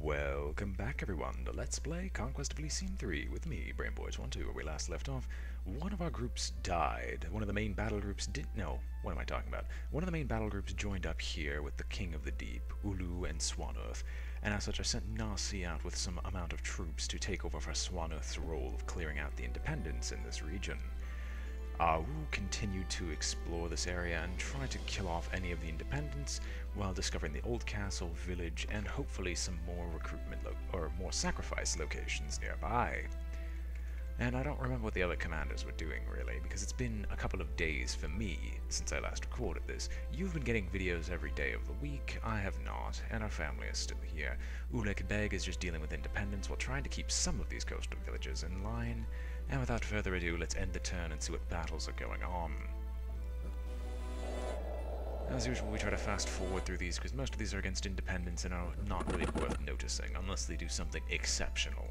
Welcome back, everyone, to Let's Play Conquest of Elysium 3 with me, BrainBoy12. Where we last left off, one of our groups died. One of the main battle groups no, what am I talking about? One of the main battle groups joined up here with the King of the Deep, Ulu and Swanearth, and as such I sent Nasi out with some amount of troops to take over for Swanearth's role of clearing out the independents in this region. Wu continued to explore this area and try to kill off any of the independents while discovering the old castle, village, and hopefully some more recruitment or more sacrifice locations nearby. And I don't remember what the other commanders were doing really, because it's been a couple of days for me since I last recorded this. You've been getting videos every day of the week, I have not, and our family is still here. Ulek Beg is just dealing with independence while trying to keep some of these coastal villages in line. And without further ado, let's end the turn and see what battles are going on. As usual, we try to fast forward through these because most of these are against independents and are not really worth noticing unless they do something exceptional.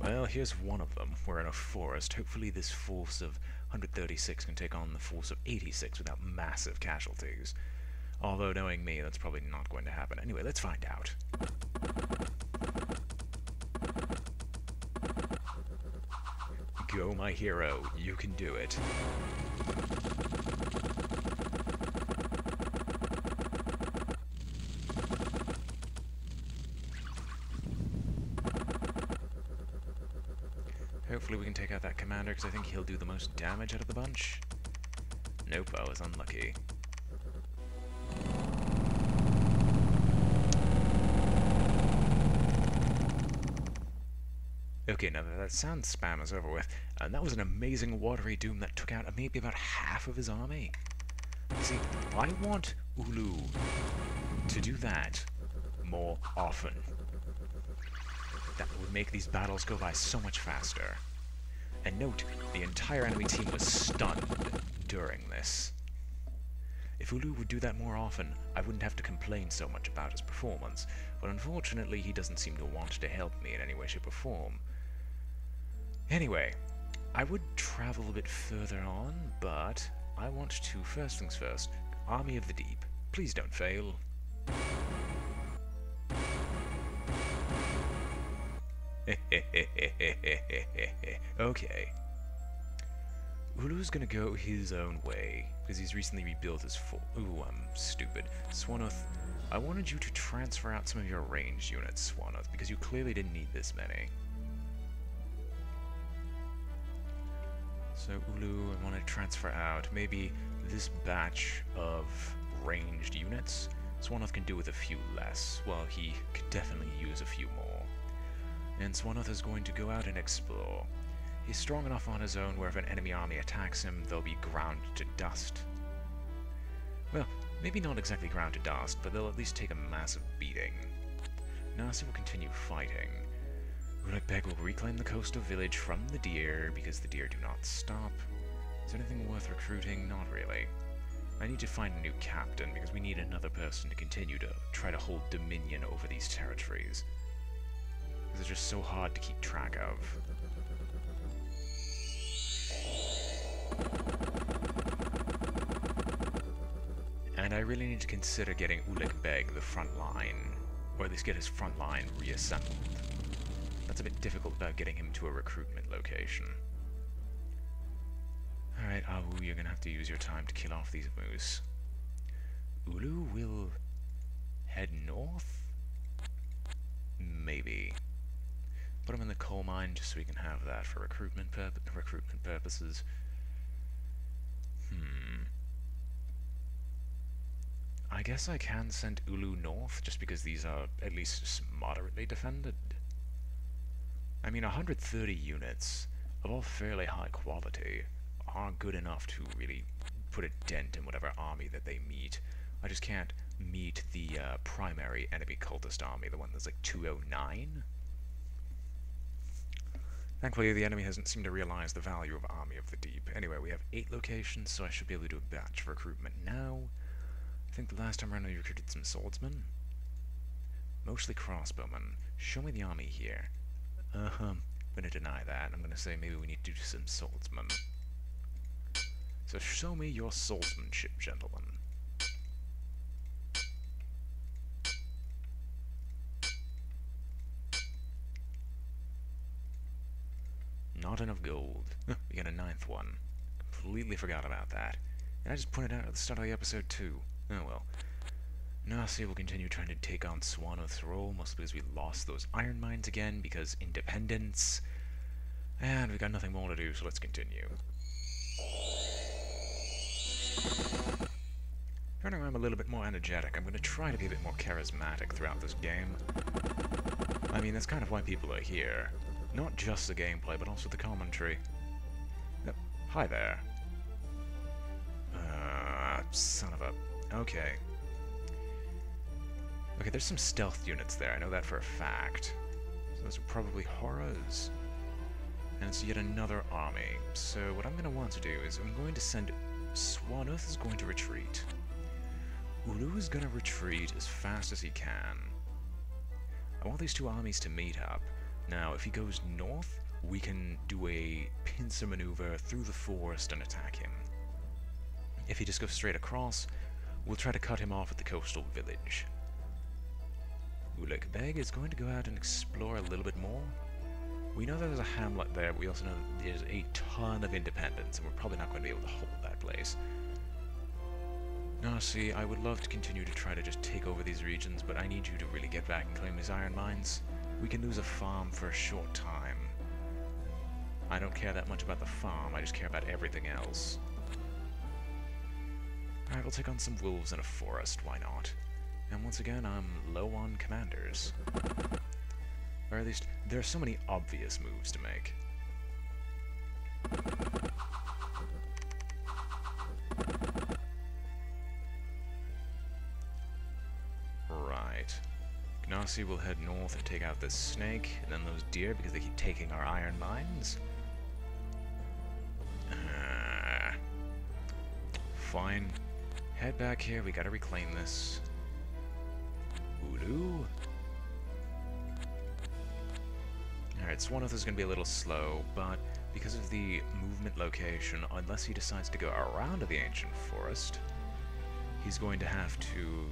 Well, here's one of them. We're in a forest. Hopefully this force of 136 can take on the force of 86 without massive casualties. Although, knowing me, that's probably not going to happen. Anyway, let's find out. Go, my hero. You can do it. Hopefully we can take out that commander, because I think he'll do the most damage out of the bunch. Nope, I was unlucky. Okay, now that sound spam is over with, and that was an amazing watery doom that took out maybe about half of his army. See, I want Ulu to do that more often. That would make these battles go by so much faster. And note, the entire enemy team was stunned during this. If Ulu would do that more often, I wouldn't have to complain so much about his performance, but unfortunately he doesn't seem to want to help me in any way, shape, or form. Anyway, I would travel a bit further on, but I want to, first things first, Army of the Deep. Please don't fail. Okay. Ulu's gonna go his own way, because he's recently rebuilt his fort. Ooh, I'm stupid. Swanearth, I wanted you to transfer out some of your ranged units, Swanearth, because you clearly didn't need this many. So Ulu, I want to transfer out maybe this batch of ranged units. Swanearth can do with a few less, while he could definitely use a few more. And Swanearth is going to go out and explore. He's strong enough on his own where if an enemy army attacks him, they'll be ground to dust. Well, maybe not exactly ground to dust, but they'll at least take a massive beating. Nasi will continue fighting. Ulekbeg will reclaim the coastal village from the deer, because the deer do not stop. Is there anything worth recruiting? Not really. I need to find a new captain, because we need another person to continue to try to hold dominion over these territories. Because it's just so hard to keep track of. And I really need to consider getting Ulekbeg the front line, or at least get his front line reassembled. That's a bit difficult about getting him to a recruitment location. Alright, Awu, you're gonna have to use your time to kill off these moose. Ulu will head north? Maybe. Put him in the coal mine just so we can have that for recruitment purposes. I guess I can send Ulu north, just because these are at least moderately defended. I mean, 130 units, of all fairly high quality, are good enough to really put a dent in whatever army that they meet. I just can't meet the primary enemy cultist army, the one that's like 209. Thankfully, the enemy hasn't seemed to realize the value of Army of the Deep. Anyway, we have 8 locations, so I should be able to do a batch of recruitment now. I think the last time around we recruited some swordsmen. Mostly crossbowmen. Show me the army here. I'm gonna deny that. I'm gonna say maybe we need to do some swordsmen. So show me your swordsmanship, gentlemen. not enough gold. We got a 9th one. Completely forgot about that. And I just pointed out at the start of the episode too. Oh well. Nasi will continue trying to take on Swanoth's role, mostly because we lost those iron mines again, because independence. And we got nothing more to do, so let's continue. Turning around a little bit more energetic, I'm going to try to be a bit more charismatic throughout this game. I mean, that's kind of why people are here. Not just the gameplay, but also the commentary. Hi there. Son of a... Okay. Okay, there's some stealth units there, I know that for a fact. So those are probably horrors. And it's yet another army. So what I'm going to want to do is I'm going to send... Swanoth is going to retreat. Ulu is going to retreat as fast as he can. I want these two armies to meet up. Now, if he goes north, we can do a pincer maneuver through the forest and attack him. If he just goes straight across, we'll try to cut him off at the coastal village. Ulek Beg is going to go out and explore a little bit more. We know there's a hamlet there, but we also know there's a ton of independence, and we're probably not going to be able to hold that place. Now, see, I would love to continue to try to just take over these regions, but I need you to really get back and claim these iron mines. We can lose a farm for a short time. I don't care that much about the farm, I just care about everything else. Alright, we'll take on some wolves in a forest, why not? And once again, I'm low on commanders. Or at least, there are so many obvious moves to make. Right. Gnassi will head north and take out this snake, and then those deer because they keep taking our iron mines. Fine. Head back here, we gotta reclaim this. Ulu. Alright, Swanoth is gonna be a little slow, but because of the movement location, unless he decides to go around to the ancient forest, he's going to have to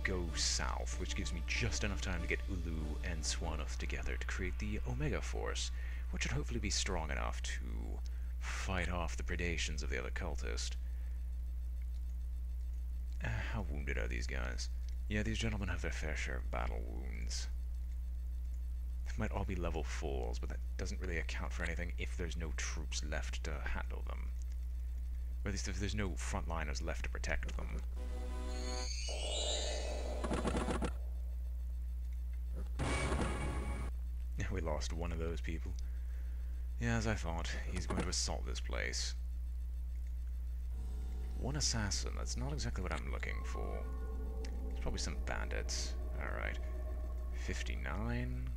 go south, which gives me just enough time to get Ulu and Swanoth together to create the Omega Force, which should hopefully be strong enough to fight off the predations of the other cultist. How wounded are these guys? Yeah, these gentlemen have their fair share of battle wounds. They might all be level 4s, but that doesn't really account for anything if there's no troops left to handle them. Or at least if there's no frontliners left to protect them. We lost one of those people. Yeah, as I thought, he's going to assault this place. One assassin, that's not exactly what I'm looking for. There's probably some bandits. Alright. 59.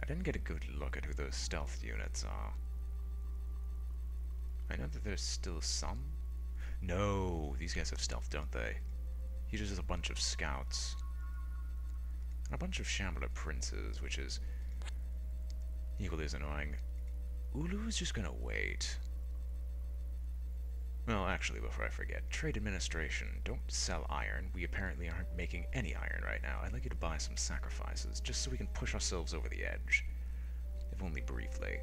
I didn't get a good look at who those stealth units are. I know that there's still some. No, these guys have stealth, don't they? He just has a bunch of scouts. And a bunch of Shambler princes, which is equally as annoying. Ulu is just gonna wait. Well, actually, before I forget, Trade Administration, don't sell iron. We apparently aren't making any iron right now. I'd like you to buy some sacrifices, just so we can push ourselves over the edge. If only briefly.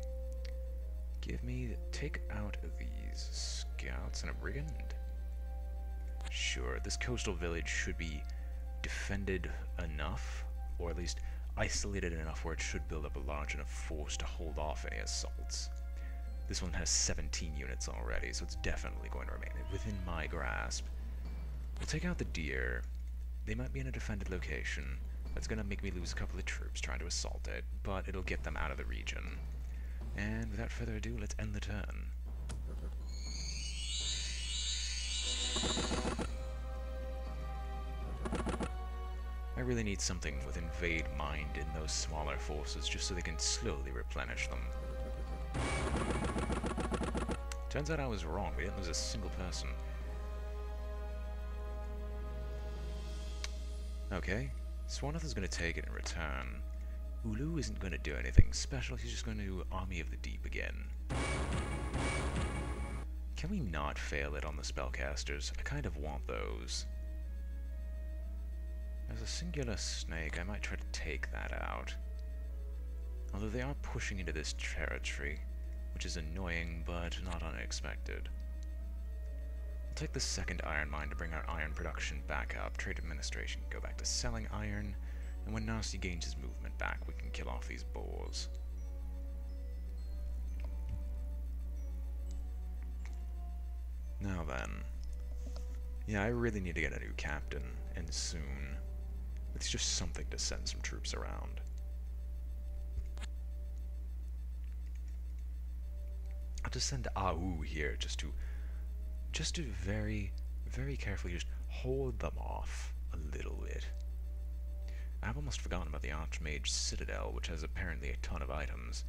Take out these scouts and a brigand. Sure, this coastal village should be defended enough, or at least isolated enough where it should build up a large enough force to hold off any assaults. This one has 17 units already, so it's definitely going to remain within my grasp. We'll take out the deer. They might be in a defended location. That's going to make me lose a couple of troops trying to assault it, but it'll get them out of the region. And without further ado, let's end the turn. I really need something with invade mind in those smaller forces just so they can slowly replenish them. Turns out I was wrong, we didn't lose a single person. Okay, Swanoth is going to take it in return. Ulu isn't going to do anything special, he's just going to do Army of the Deep again. Can we not fail it on the spellcasters? I kind of want those. There's a singular snake, I might try to take that out. Although they are pushing into this territory, which is annoying, but not unexpected. We'll take the second iron mine to bring our iron production back up. Trade administration, go back to selling iron, and when Nasi gains his movement back, we can kill off these boars. Now then. Yeah, I really need to get a new captain, and soon. It's just something to send some troops around. I'll just send AU here just to very, very carefully just hold them off a little bit. I've almost forgotten about the Archmage Citadel, which has apparently a ton of items.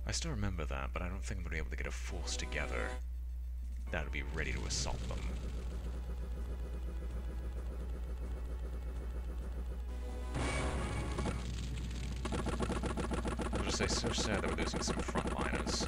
I still remember that, but I don't think I'm going to be able to get a force together that would be ready to assault them. I'll just say, so sad that we're losing some frontliners.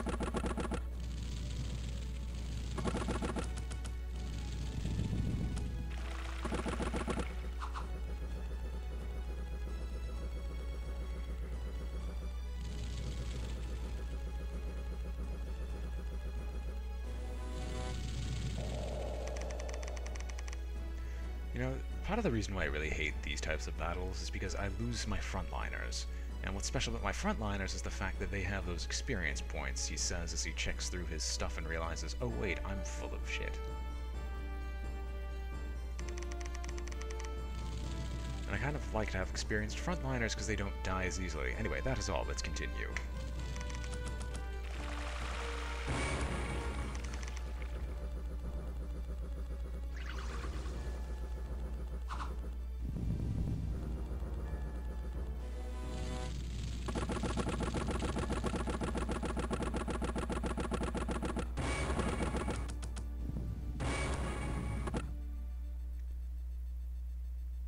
You know, part of the reason why I really hate these types of battles is because I lose my frontliners. And what's special about my frontliners is the fact that they have those experience points, he says as he checks through his stuff and realizes, oh wait, I'm full of shit. And I kind of like to have experienced frontliners because they don't die as easily. Anyway, that is all. Let's continue.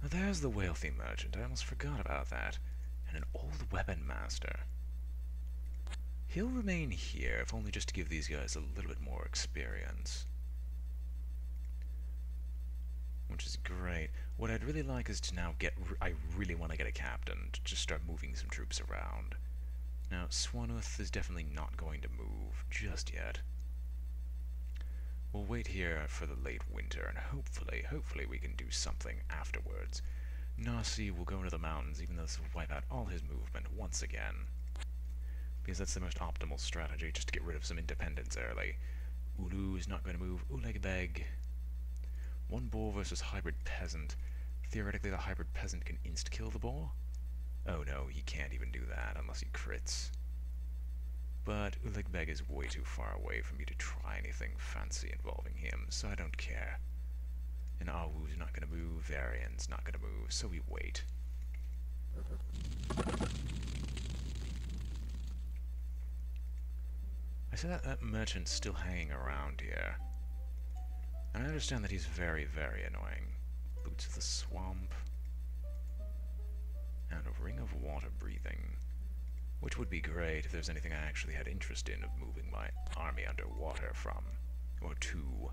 There's the wealthy merchant. I almost forgot about that. And an old weapon master. He'll remain here, if only just to give these guys a little bit more experience. Which is great. What I'd really like is to now get... I really want to get a captain to just start moving some troops around. Now, Swanuth is definitely not going to move just yet. We'll wait here for the late winter, and hopefully we can do something afterwards. Nasi will go into the mountains, even though this will wipe out all his movement once again. Because that's the most optimal strategy, just to get rid of some independence early. Ulu is not going to move. Ulegbeg. One boar versus hybrid peasant. Theoretically, the hybrid peasant can insta-kill the boar? Oh no, he can't even do that unless he crits. But Ulegbeg is way too far away for me to try anything fancy involving him, so I don't care. And Awu's not going to move, Varian's not going to move, so we wait. I see that merchant's still hanging around here. And I understand that he's very, very annoying. Boots of the Swamp. And a Ring of Water Breathing. Which would be great if there's anything I actually had interest in of moving my army underwater from. Or to.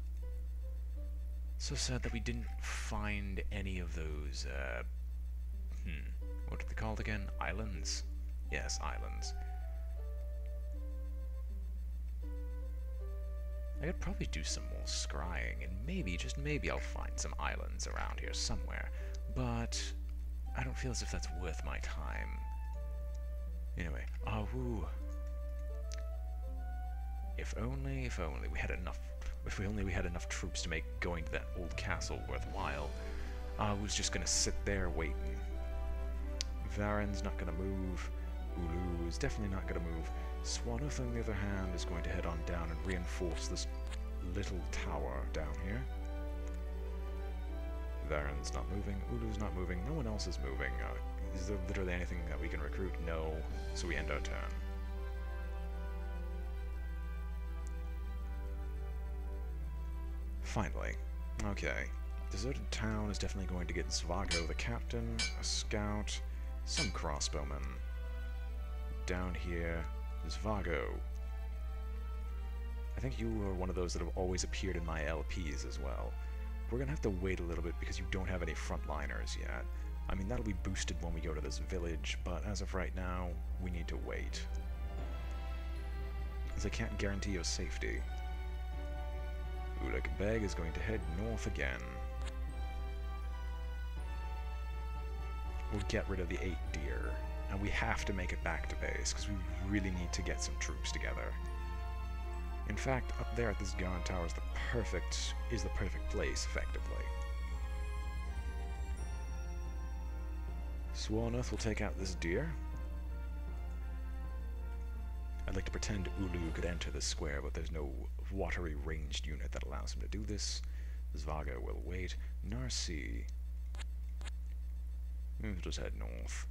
So sad that we didn't find any of those, what are they called again? Islands? Yes, islands. I could probably do some more scrying, and maybe, just maybe, I'll find some islands around here somewhere. But I don't feel as if that's worth my time. Anyway, Awu. If only we had enough. If we only had enough troops to make going to that old castle worthwhile. Awu's just gonna sit there waiting. Varen's not gonna move. Ulu is definitely not gonna move. Swanuth, on the other hand, is going to head on down and reinforce this little tower down here. Varen's not moving. Ulu's not moving. No one else is moving. Is there literally anything that we can recruit? No. So we end our turn. Finally. Okay. Deserted Town is definitely going to get Zvago the captain, a scout, some crossbowmen. Down here, Zvago. I think you are one of those that have always appeared in my LPs as well. We're gonna have to wait a little bit because you don't have any frontliners yet. I mean, that'll be boosted when we go to this village, but as of right now, we need to wait. As I can't guarantee your safety. Beg is going to head north again. We'll get rid of the 8 deer, and we have to make it back to base, because we really need to get some troops together. In fact, up there at this guard tower is the perfect place, effectively. Swarnoth will take out this deer. I'd like to pretend Ulu could enter the square, but there's no watery ranged unit that allows him to do this. Zvaga will wait. Narsi. We'll just head north.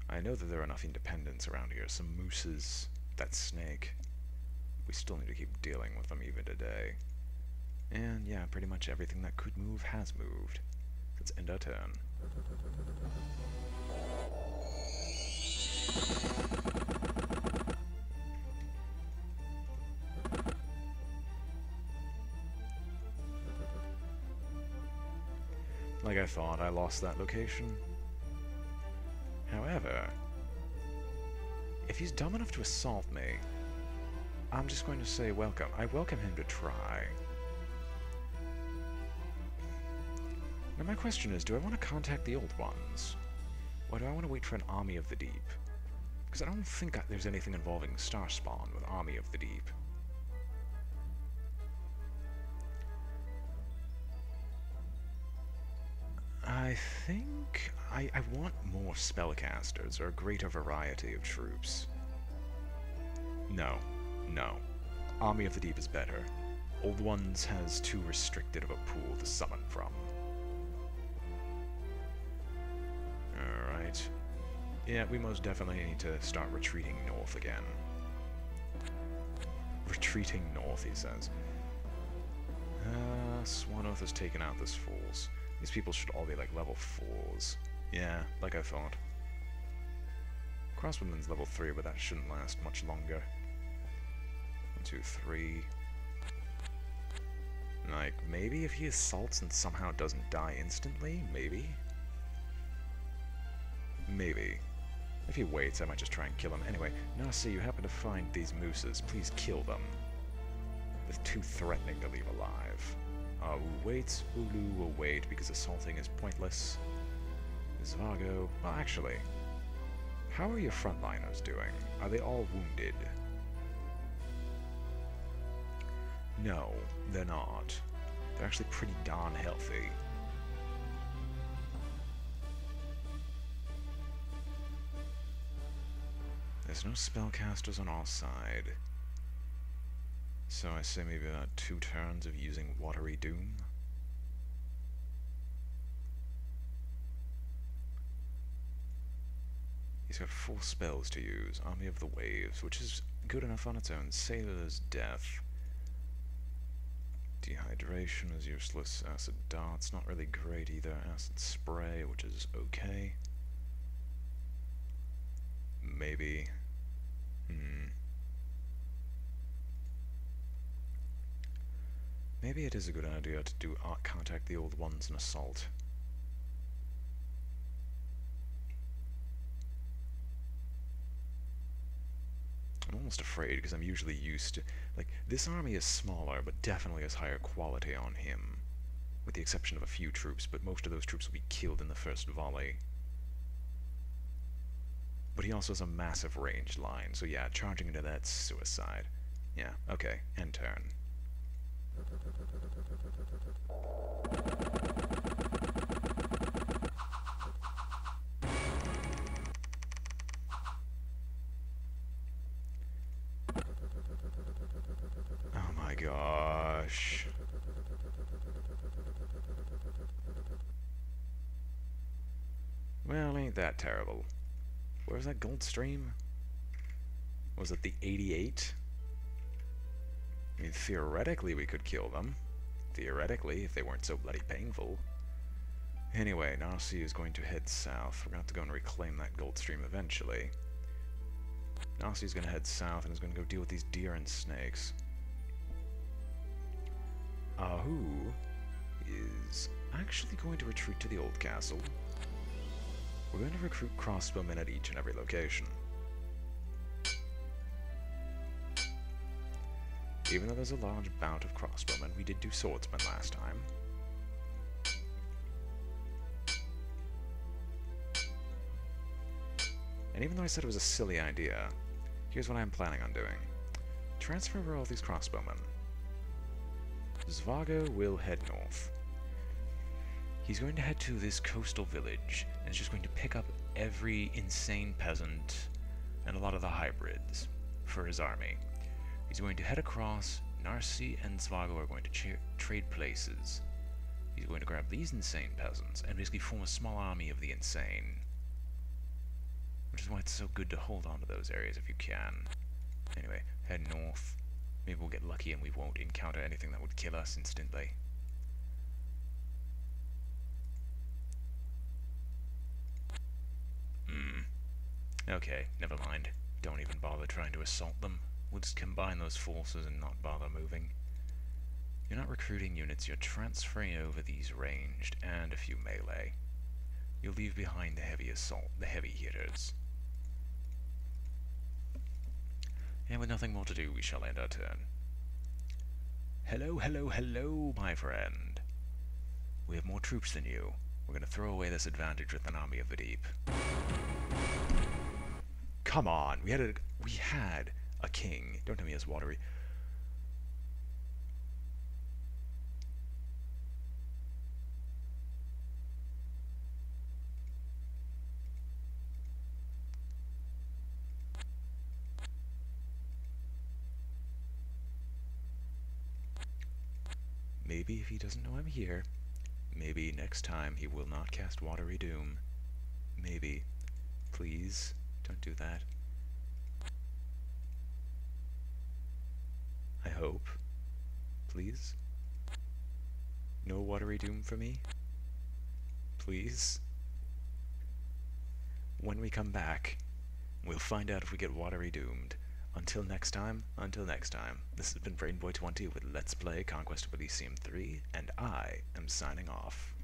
I know that there are enough independents around here. Some mooses, that snake. We still need to keep dealing with them even today. And yeah, pretty much everything that could move has moved. Let's end our turn. Like I thought, I lost that location. However, if he's dumb enough to assault me, I'm just going to say welcome. I welcome him to try. Now my question is, do I want to contact the Old Ones? Or do I want to wait for an Army of the Deep? Because I don't think there's anything involving Starspawn with Army of the Deep. I think I want more spellcasters, or a greater variety of troops. No. Army of the Deep is better. Old Ones has too restricted of a pool to summon from. Alright. Yeah, we most definitely need to start retreating north again. Retreating north, he says. Swanoth has taken out this fools. These people should all be like level 4s. Yeah, like I thought. Crosswoman's level 3, but that shouldn't last much longer. 1, 2, 3. Like, maybe if he assaults and somehow doesn't die instantly? Maybe? Maybe. If he waits, I might just try and kill him. Anyway, Nasi, you happen to find these mooses. Please kill them. They're too threatening to leave alive. Wait. Ulu will wait because assaulting is pointless. Zvago. Well, actually, how are your frontliners doing? Are they all wounded? No, they're not. They're actually pretty darn healthy. There's no spellcasters on our side. So I say maybe about 2 turns of using Watery Doom. He's got 4 spells to use. Army of the Waves, which is good enough on its own. Sailor's Death. Dehydration is useless. Acid Darts, not really great either. Acid Spray, which is okay. Maybe. Maybe it is a good idea to do contact the Old Ones and assault. I'm almost afraid because I'm usually used to... Like, this army is smaller, but definitely has higher quality on him. With the exception of a few troops, but most of those troops will be killed in the first volley. But he also has a massive ranged line, so yeah, charging into that's suicide. Yeah, okay, end turn. Oh my gosh. Well, ain't that terrible. Where's that gold stream? Was it the 88? I mean, theoretically we could kill them. Theoretically, if they weren't so bloody painful. Anyway, Nasi is going to head south. We're going to have to go and reclaim that gold stream eventually. Nasi is going to head south and is going to go deal with these deer and snakes. Ahu is actually going to retreat to the old castle. We're going to recruit crossbowmen at each and every location. Even though there's a large bout of crossbowmen, we did do swordsmen last time. And even though I said it was a silly idea, here's what I'm planning on doing. Transfer over all these crossbowmen. Zvago will head north. He's going to head to this coastal village, and is just going to pick up every insane peasant and a lot of the hybrids for his army. He's going to head across. Narsi and Zvago are going to trade places. He's going to grab these insane peasants and basically form a small army of the insane. Which is why it's so good to hold on to those areas if you can. Anyway, head north. Maybe we'll get lucky and we won't encounter anything that would kill us instantly. Okay, never mind. Don't even bother trying to assault them. We'll just combine those forces and not bother moving. You're not recruiting units, you're transferring over these ranged and a few melee. You'll leave behind the heavy assault, the heavy hitters. And with nothing more to do, we shall end our turn. Hello, hello, hello, my friend. We have more troops than you. We're going to throw away this advantage with an army of the deep. Come on, we had a king. Don't tell me it's watery. Maybe if he doesn't know I'm here, maybe next time he will not cast Watery Doom. Maybe. Please, don't do that. I hope. Please? No Watery Doom for me? Please? When we come back, we'll find out if we get Watery Doomed. Until next time, this has been BrainBoy 20 with Let's Play Conquest of Elysium 3, and I am signing off.